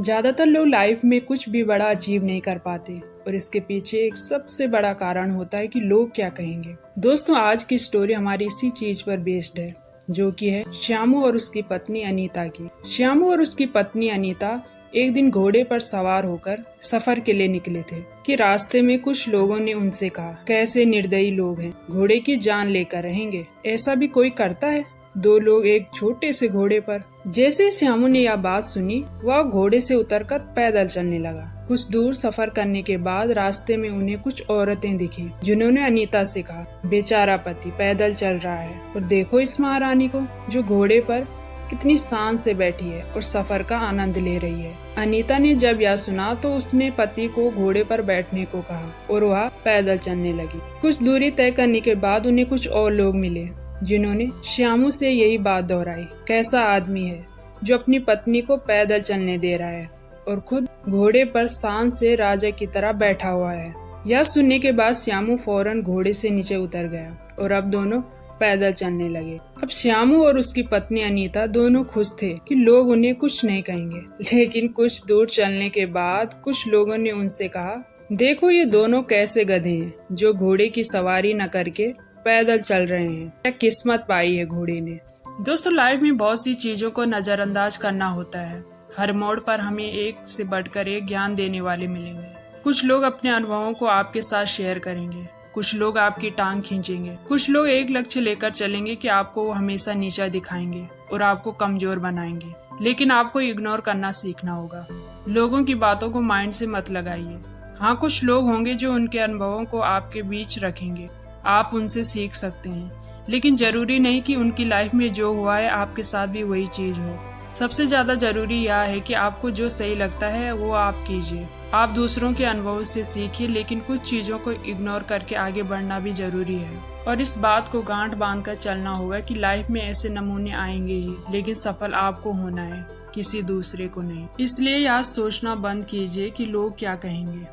ज्यादातर लोग लाइफ में कुछ भी बड़ा अचीव नहीं कर पाते और इसके पीछे एक सबसे बड़ा कारण होता है कि लोग क्या कहेंगे। दोस्तों, आज की स्टोरी हमारी इसी चीज पर बेस्ड है, जो कि है श्यामू और उसकी पत्नी अनीता की। श्यामू और उसकी पत्नी अनीता एक दिन घोड़े पर सवार होकर सफर के लिए निकले थे कि रास्ते में कुछ लोगों ने उनसे कहा, कैसे निर्दयी लोग हैं, घोड़े की जान लेकर रहेंगे, ऐसा भी कोई करता है? दो लोग एक छोटे से घोड़े पर। जैसे ही श्यामू ने यह बात सुनी, वह घोड़े से उतरकर पैदल चलने लगा। कुछ दूर सफर करने के बाद रास्ते में उन्हें कुछ औरतें दिखी, जिन्होंने अनीता से कहा, बेचारा पति पैदल चल रहा है और देखो इस महारानी को जो घोड़े पर कितनी शान से बैठी है और सफर का आनंद ले रही है। अनीता ने जब यह सुना तो उसने पति को घोड़े पर बैठने को कहा और वह पैदल चलने लगी। कुछ दूरी तय करने के बाद उन्हें कुछ और लोग मिले, जिन्होंने श्यामू से यही बात दोहराई, कैसा आदमी है जो अपनी पत्नी को पैदल चलने दे रहा है और खुद घोड़े पर शान से राजा की तरह बैठा हुआ है। यह सुनने के बाद श्यामू फौरन घोड़े से नीचे उतर गया और अब दोनों पैदल चलने लगे। अब श्यामू और उसकी पत्नी अनीता दोनों खुश थे कि लोग उन्हें कुछ नहीं कहेंगे, लेकिन कुछ दूर चलने के बाद कुछ लोगों ने उनसे कहा, देखो ये दोनों कैसे गधे हैं जो घोड़े की सवारी न करके पैदल चल रहे हैं, क्या किस्मत पाई है घोड़े ने। दोस्तों, लाइफ में बहुत सी चीजों को नजरअंदाज करना होता है। हर मोड़ पर हमें एक से बढ़कर एक ज्ञान देने वाले मिलेंगे। कुछ लोग अपने अनुभवों को आपके साथ शेयर करेंगे, कुछ लोग आपकी टांग खींचेंगे, कुछ लोग एक लक्ष्य लेकर चलेंगे कि आपको वो हमेशा नीचा दिखाएंगे और आपको कमजोर बनाएंगे, लेकिन आपको इग्नोर करना सीखना होगा। लोगों की बातों को माइंड से मत लगाइए। हाँ, कुछ लोग होंगे जो उनके अनुभवों को आपके बीच रखेंगे, आप उनसे सीख सकते हैं, लेकिन जरूरी नहीं कि उनकी लाइफ में जो हुआ है आपके साथ भी वही चीज हो। सबसे ज्यादा जरूरी यह है कि आपको जो सही लगता है वो आप कीजिए। आप दूसरों के अनुभव से सीखिए, लेकिन कुछ चीजों को इग्नोर करके आगे बढ़ना भी जरूरी है। और इस बात को गांठ बांधकर चलना होगा कि लाइफ में ऐसे नमूने आएंगे ही, लेकिन सफल आपको होना है, किसी दूसरे को नहीं। इसलिए यह सोचना बंद कीजिए कि लोग क्या कहेंगे।